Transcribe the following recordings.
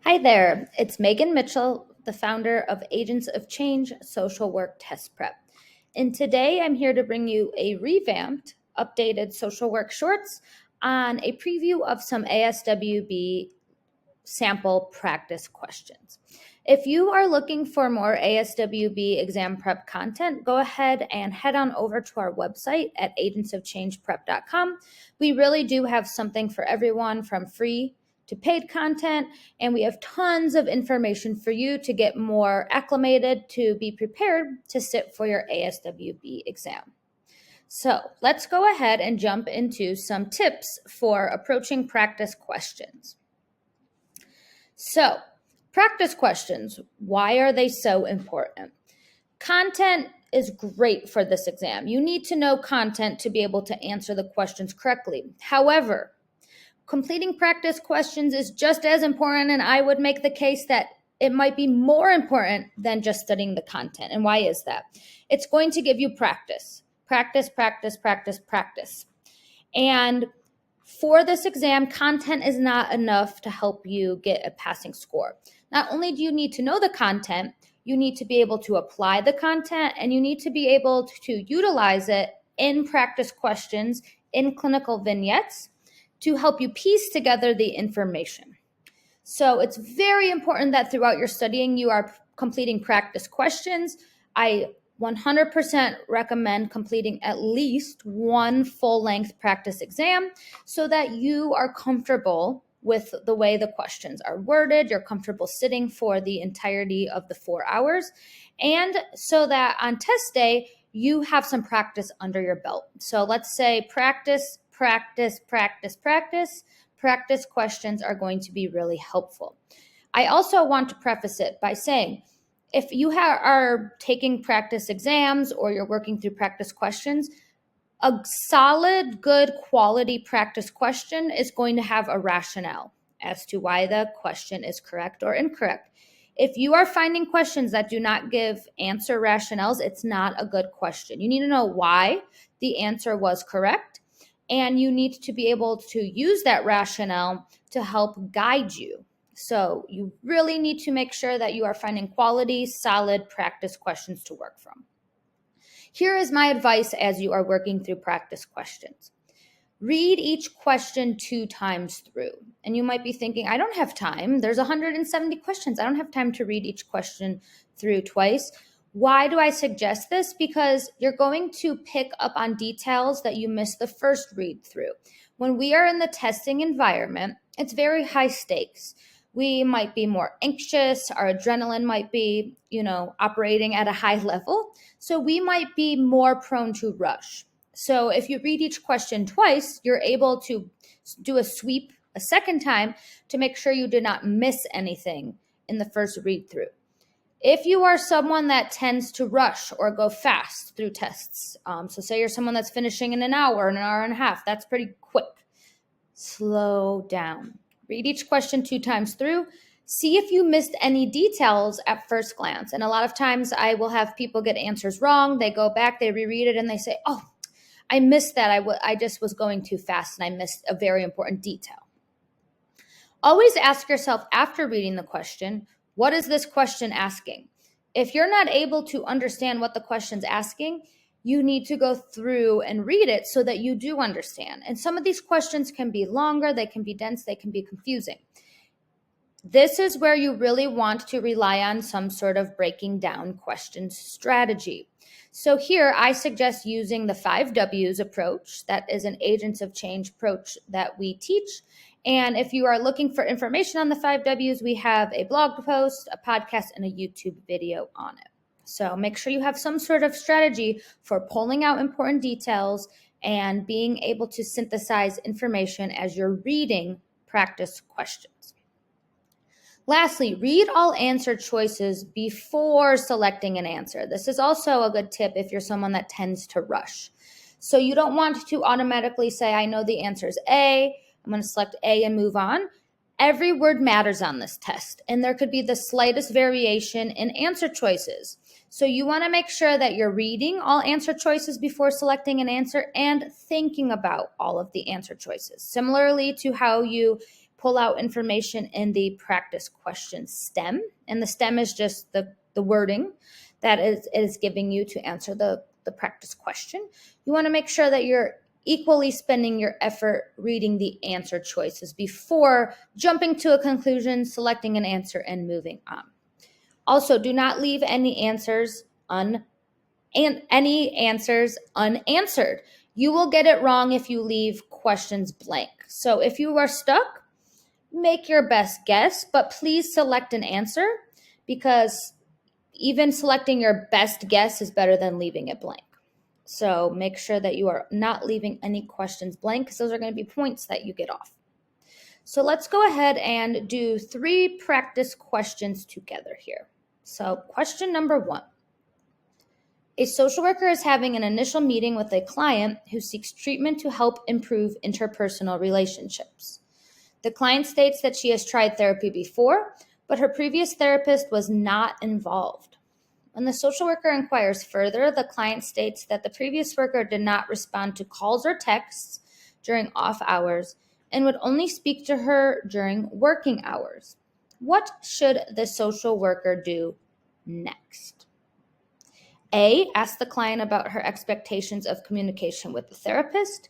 Hi there, it's Megan Mitchell, the founder of Agents of Change Social Work Test Prep. And today I'm here to bring you a revamped, updated social work shorts on a preview of some ASWB sample practice questions. If you are looking for more ASWB exam prep content, go ahead and head on over to our website at agentsofchangeprep.com. We really do have something for everyone from free to paid content, and we have tons of information for you to get more acclimated to be prepared to sit for your ASWB exam. So let's go ahead and jump into some tips for approaching practice questions. So, practice questions, why are they so important? Content is great for this exam. You need to know content to be able to answer the questions correctly. However, completing practice questions is just as important, and I would make the case that it might be more important than just studying the content. And why is that? It's going to give you practice. And for this exam, content is not enough to help you get a passing score. Not only do you need to know the content, you need to be able to apply the content, and you need to be able to utilize it in practice questions, in clinical vignettes, to help you piece together the information. So it's very important that throughout your studying, you are completing practice questions. I 100% recommend completing at least one full-length practice exam so that you are comfortable with the way the questions are worded, you're comfortable sitting for the entirety of the 4 hours, and so that on test day, you have some practice under your belt. So let's say practice questions are going to be really helpful. I also want to preface it by saying, if you are taking practice exams or you're working through practice questions, a solid, good quality practice question is going to have a rationale as to why the question is correct or incorrect. If you are finding questions that do not give answer rationales, it's not a good question. You need to know why the answer was correct, and you need to be able to use that rationale to help guide you. So you really need to make sure that you are finding quality, solid practice questions to work from. Here is my advice as you are working through practice questions. Read each question 2 times through. And you might be thinking, I don't have time. There's 170 questions. I don't have time to read each question through twice. Why do I suggest this? Because you're going to pick up on details that you missed the first read through. When we are in the testing environment, it's very high stakes. We might be more anxious, our adrenaline might be, operating at a high level. So we might be more prone to rush. So if you read each question twice, you're able to do a sweep a second time to make sure you did not miss anything in the first read through. If you are someone that tends to rush or go fast through tests, so say you're someone that's finishing in an hour and a half, that's pretty quick. Slow down. Read each question 2 times through. See if you missed any details at first glance. And a lot of times I will have people get answers wrong. They go back, they reread it, and they say, oh, I missed that. I just was going too fast and I missed a very important detail. Always ask yourself after reading the question, what is this question asking? If you're not able to understand what the question's asking, you need to go through and read it so that you do understand. And some of these questions can be longer, they can be dense, they can be confusing. This is where you really want to rely on some sort of breaking down questions strategy. So here I suggest using the 5 W's approach. That is an Agents of Change approach that we teach. And if you are looking for information on the 5 W's, we have a blog post, a podcast, and a YouTube video on it. So make sure you have some sort of strategy for pulling out important details and being able to synthesize information as you're reading practice questions. Lastly, read all answer choices before selecting an answer. This is also a good tip if you're someone that tends to rush. So you don't want to automatically say, I know the answer is A, I'm going to select A and move on. Every word matters on this test, and there could be the slightest variation in answer choices. So you want to make sure that you're reading all answer choices before selecting an answer and thinking about all of the answer choices. Similarly to how you pull out information in the practice question stem. And the stem is just the wording that is giving you to answer the practice question. You want to make sure that you're equally spending your effort reading the answer choices before jumping to a conclusion, selecting an answer, and moving on. Also, do not leave any answers unanswered. You will get it wrong if you leave questions blank. So if you are stuck, make your best guess, but please select an answer, because even selecting your best guess is better than leaving it blank. So make sure that you are not leaving any questions blank, because those are going to be points that you get off. So let's go ahead and do 3 practice questions together here. So question number 1. A social worker is having an initial meeting with a client who seeks treatment to help improve interpersonal relationships. The client states that she has tried therapy before, but her previous therapist was not involved. When the social worker inquires further, the client states that the previous worker did not respond to calls or texts during off hours and would only speak to her during working hours. What should the social worker do next? A, ask the client about her expectations of communication with the therapist.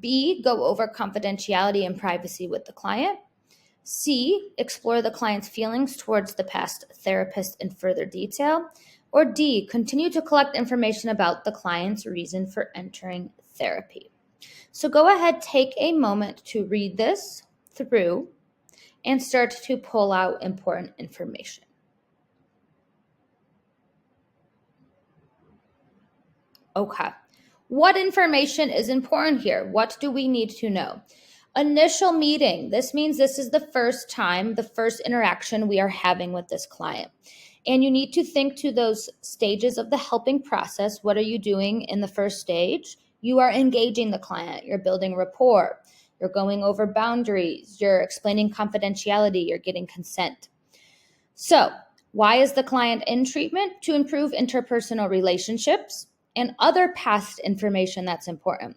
B, go over confidentiality and privacy with the client. C, explore the client's feelings towards the past therapist in further detail. Or D, continue to collect information about the client's reason for entering therapy. So go ahead, take a moment to read this through and start to pull out important information. Okay. What information is important here? What do we need to know? Initial meeting. This means this is the first time, the first interaction we are having with this client. And you need to think to those stages of the helping process. What are you doing in the first stage? You are engaging the client. You're building rapport. You're going over boundaries. You're explaining confidentiality. You're getting consent. So, why is the client in treatment? To improve interpersonal relationships and other past information that's important.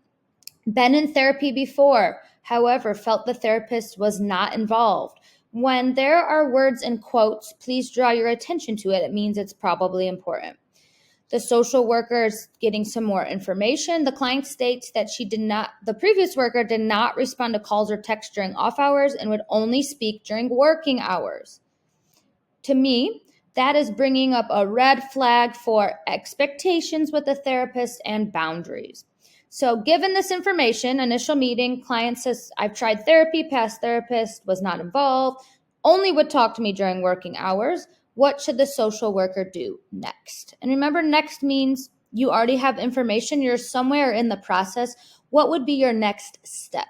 Been in therapy before, however, felt the therapist was not involved. When there are words in quotes, please draw your attention to it. It means it's probably important. The social worker is getting some more information. The client states that the previous worker did not respond to calls or texts during off hours and would only speak during working hours. To me, that is bringing up a red flag for expectations with the therapist and boundaries. So given this information, initial meeting, client says, I've tried therapy, past therapist was not involved, only would talk to me during working hours. What should the social worker do next? And remember, next means you already have information, you're somewhere in the process. What would be your next step?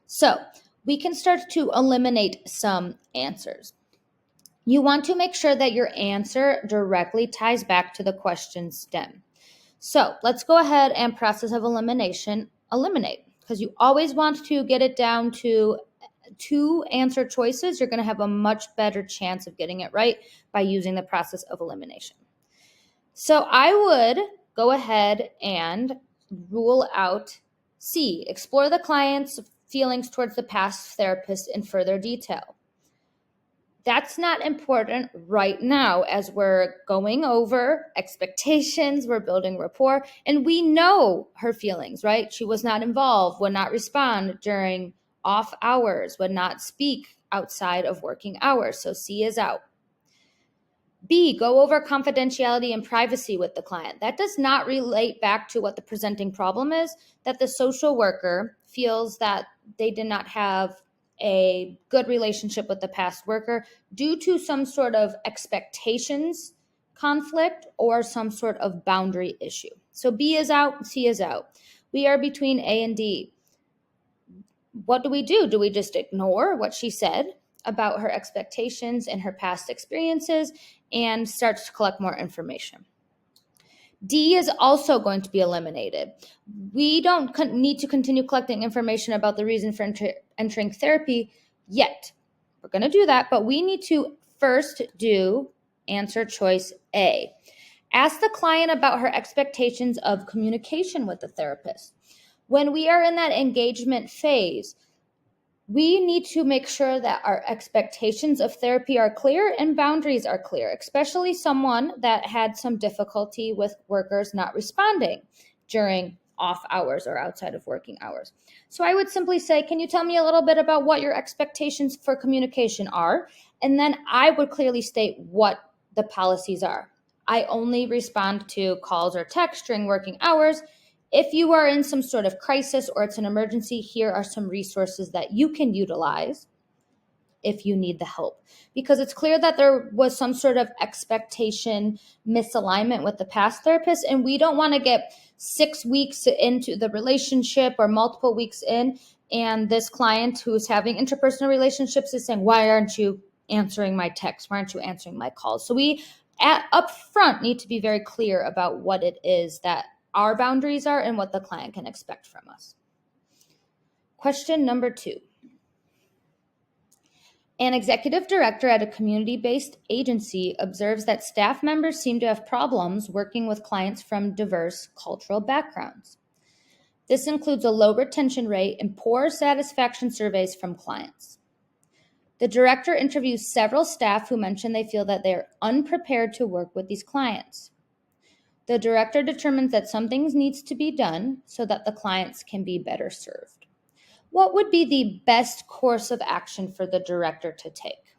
So we can start to eliminate some answers. You want to make sure that your answer directly ties back to the question stem. So let's go ahead and process of elimination, eliminate, because you always want to get it down to 2 answer choices. You're going to have a much better chance of getting it right by using the process of elimination. So I would go ahead and rule out C, explore the client's feelings towards the past therapist in further detail. That's not important right now as we're going over expectations, we're building rapport, and we know her feelings, right? She was not involved, would not respond during off hours, would not speak outside of working hours. So C is out. B, go over confidentiality and privacy with the client. That does not relate back to what the presenting problem is, that the social worker feels that they did not have a good relationship with the past worker due to some sort of expectations conflict or some sort of boundary issue. So B is out, C is out. We are between A and D. What do? Do we just ignore what she said about her expectations and her past experiences and start to collect more information? D is also going to be eliminated. We don't need to continue collecting information about the reason for entering therapy yet. We're going to do that, but we need to first do answer choice A. Ask the client about her expectations of communication with the therapist. When we are in that engagement phase, We need to make sure that our expectations of therapy are clear and boundaries are clear, especially someone that had some difficulty with workers not responding during off hours or outside of working hours. So I would simply say, can you tell me a little bit about what your expectations for communication are? And then I would clearly state what the policies are. I only respond to calls or texts during working hours. If you are in some sort of crisis or it's an emergency, here are some resources that you can utilize if you need the help. Because it's clear that there was some sort of expectation misalignment with the past therapist, and we don't want to get 6 weeks into the relationship or multiple weeks in, and this client who's having interpersonal relationships is saying, why aren't you answering my texts? Why aren't you answering my calls? So we up front need to be very clear about what it is that our boundaries are and what the client can expect from us. Question number 2. An executive director at a community-based agency observes that staff members seem to have problems working with clients from diverse cultural backgrounds. This includes a low retention rate and poor satisfaction surveys from clients. The director interviews several staff who mention they feel that they are unprepared to work with these clients. The director determines that something needs to be done so that the clients can be better served. What would be the best course of action for the director to take?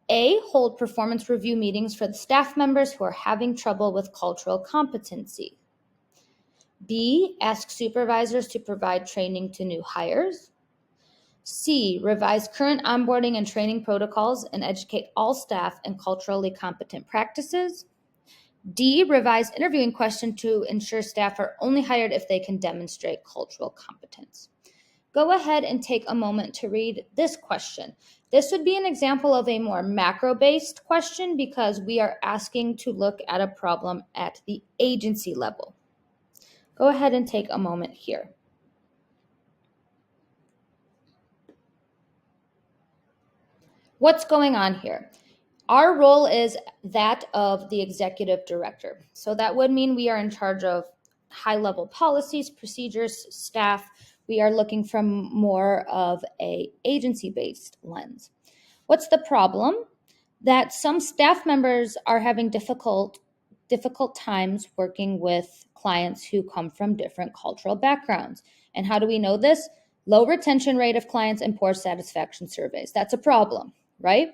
A, hold performance review meetings for the staff members who are having trouble with cultural competency. B, ask supervisors to provide training to new hires. C, revise current onboarding and training protocols and educate all staff in culturally competent practices. D, revise interviewing questions to ensure staff are only hired if they can demonstrate cultural competence. Go ahead and take a moment to read this question. This would be an example of a more macro-based question because we are asking to look at a problem at the agency level. Go ahead and take a moment here. What's going on here? Our role is that of the executive director. So that would mean we are in charge of high-level policies, procedures, staff. We are looking from more of an agency-based lens. What's the problem? That some staff members are having difficult times working with clients who come from different cultural backgrounds. And how do we know this? Low retention rate of clients and poor satisfaction surveys. That's a problem, right?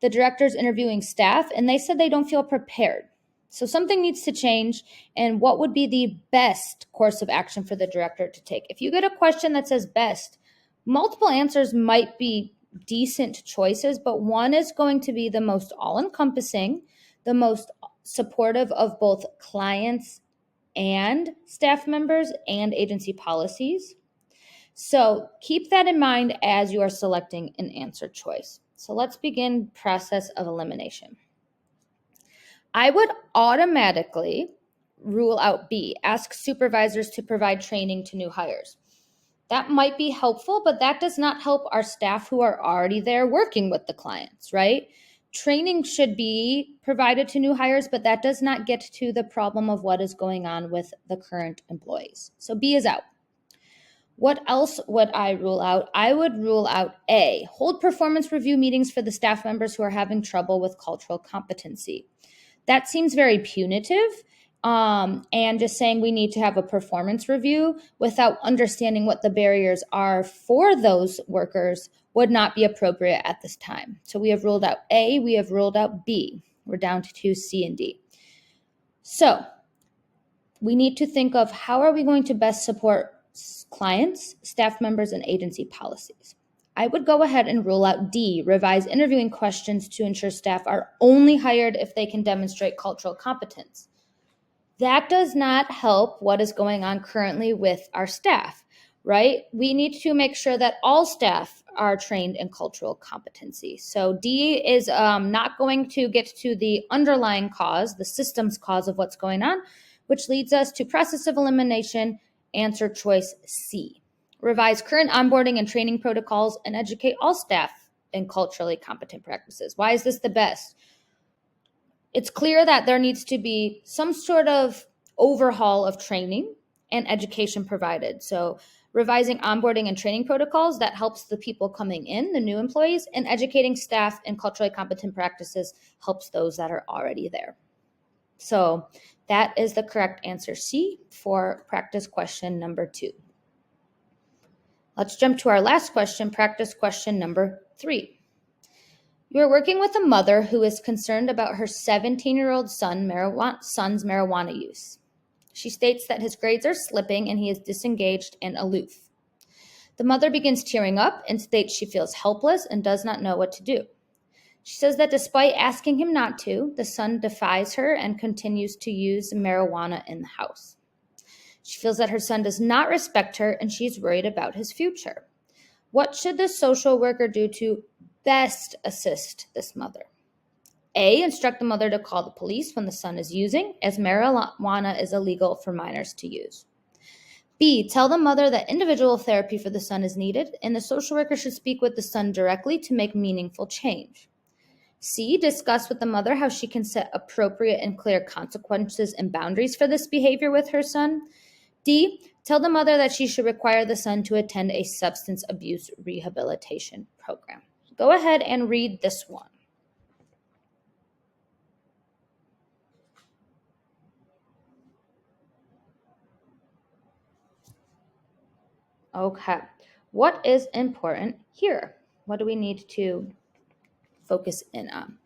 The director's interviewing staff, and they said they don't feel prepared. So something needs to change, and what would be the best course of action for the director to take? If you get a question that says best, multiple answers might be decent choices, but one is going to be the most all-encompassing, the most supportive of both clients and staff members and agency policies. So keep that in mind as you are selecting an answer choice. So let's begin process of elimination. I would automatically rule out B, ask supervisors to provide training to new hires. That might be helpful, but that does not help our staff who are already there working with the clients, right? Training should be provided to new hires, but that does not get to the problem of what is going on with the current employees. So B is out. What else would I rule out? I would rule out A, hold performance review meetings for the staff members who are having trouble with cultural competency. That seems very punitive, and just saying we need to have a performance review without understanding what the barriers are for those workers would not be appropriate at this time. So we have ruled out A, we have ruled out B. We're down to C and D. So we need to think of how are we going to best support clients, staff members, and agency policies. I would go ahead and rule out D, revise interviewing questions to ensure staff are only hired if they can demonstrate cultural competence. That does not help what is going on currently with our staff, right? We need to make sure that all staff are trained in cultural competency. So D is not going to get to the underlying cause, the systems cause of what's going on, which leads us to process of elimination, answer choice C. Revise current onboarding and training protocols and educate all staff in culturally competent practices. Why is this the best? It's clear that there needs to be some sort of overhaul of training and education provided. So revising onboarding and training protocols that helps the people coming in, the new employees, and educating staff in culturally competent practices helps those that are already there. So that is the correct answer, C, for practice question number 2. Let's jump to our last question, practice question number 3. You are working with a mother who is concerned about her 17-year-old son's marijuana use. She states that his grades are slipping and he is disengaged and aloof. The mother begins tearing up and states she feels helpless and does not know what to do. She says that despite asking him not to, the son defies her and continues to use marijuana in the house. She feels that her son does not respect her and she's worried about his future. What should the social worker do to best assist this mother? A, instruct the mother to call the police when the son is using, as marijuana is illegal for minors to use. B, tell the mother that individual therapy for the son is needed, and the social worker should speak with the son directly to make meaningful change. C, discuss with the mother how she can set appropriate and clear consequences and boundaries for this behavior with her son. D, tell the mother that she should require the son to attend a substance abuse rehabilitation program. Go ahead and read this one. Okay, what is important here? What do we need to focus in on?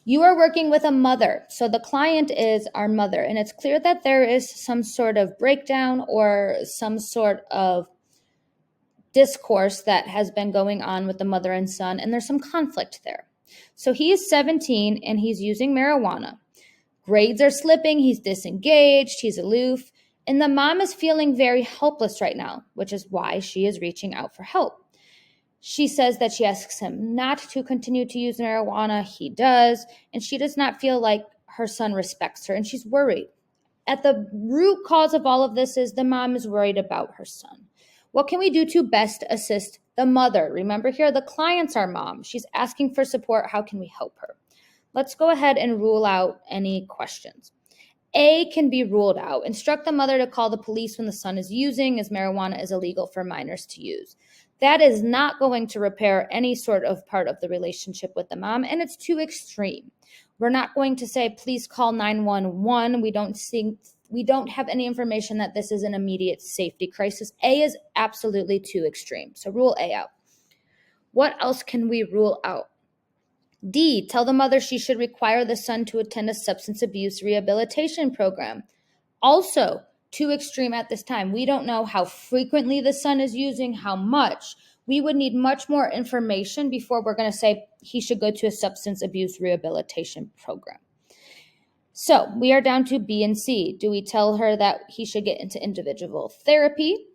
You are working with a mother, so the client is our mother, and it's clear that there is some sort of breakdown or some sort of discourse that has been going on with the mother and son, and there's some conflict there. So he is 17 and he's using marijuana. Grades are slipping, he's disengaged, he's aloof, and the mom is feeling very helpless right now, which is why she is reaching out for help. She says that she asks him not to continue to use marijuana. He does, and she does not feel like her son respects her, and she's worried. At the root cause of all of this is the mom is worried about her son. What can we do to best assist the mother? Remember here, the client's our mom. She's asking for support. How can we help her? Let's go ahead and rule out any questions. A can be ruled out. Instruct the mother to call the police when the son is using, as marijuana is illegal for minors to use. That is not going to repair any sort of part of the relationship with the mom, and it's too extreme. We're not going to say, please call 911. We don't have any information that this is an immediate safety crisis. A is absolutely too extreme. So rule A out. What else can we rule out? D, tell the mother she should require the son to attend a substance abuse rehabilitation program. Also, too extreme at this time. We don't know how frequently the son is using, how much. We would need much more information before we're going to say he should go to a substance abuse rehabilitation program. So we are down to B and C. Do we tell her that he should get into individual therapy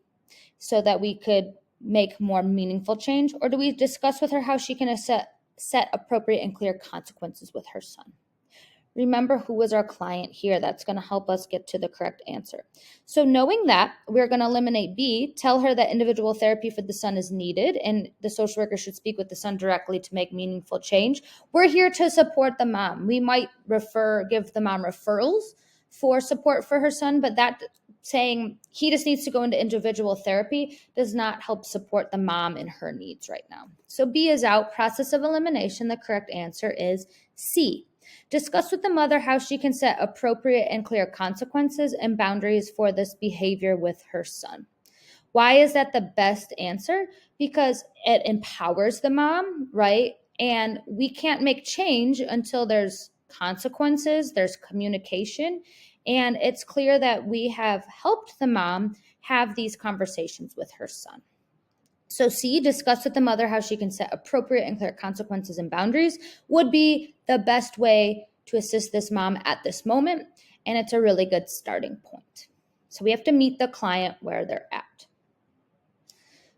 so that we could make more meaningful change? Or do we discuss with her how she can set appropriate and clear consequences with her son? Remember who was our client here. That's going to help us get to the correct answer. So knowing that, we're going to eliminate B, tell her that individual therapy for the son is needed, and the social worker should speak with the son directly to make meaningful change. We're here to support the mom. We might give the mom referrals for support for her son, but that saying he just needs to go into individual therapy does not help support the mom in her needs right now. So B is out. Process of elimination. The correct answer is C. Discuss with the mother how she can set appropriate and clear consequences and boundaries for this behavior with her son. Why is that the best answer? Because it empowers the mom, right? And we can't make change until there's consequences, there's communication, and it's clear that we have helped the mom have these conversations with her son. So C, discuss with the mother how she can set appropriate and clear consequences and boundaries would be the best way to assist this mom at this moment, and it's a really good starting point. So we have to meet the client where they're at.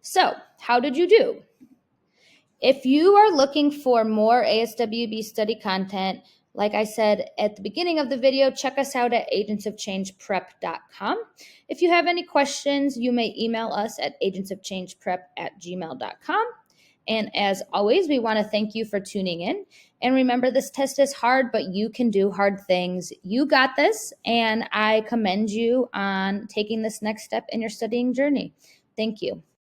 So how did you do? If you are looking for more ASWB study content, like I said at the beginning of the video, check us out at agentsofchangeprep.com. If you have any questions, you may email us at agentsofchangeprep@gmail.com. And as always, we want to thank you for tuning in. And remember, this test is hard, but you can do hard things. You got this, and I commend you on taking this next step in your studying journey. Thank you.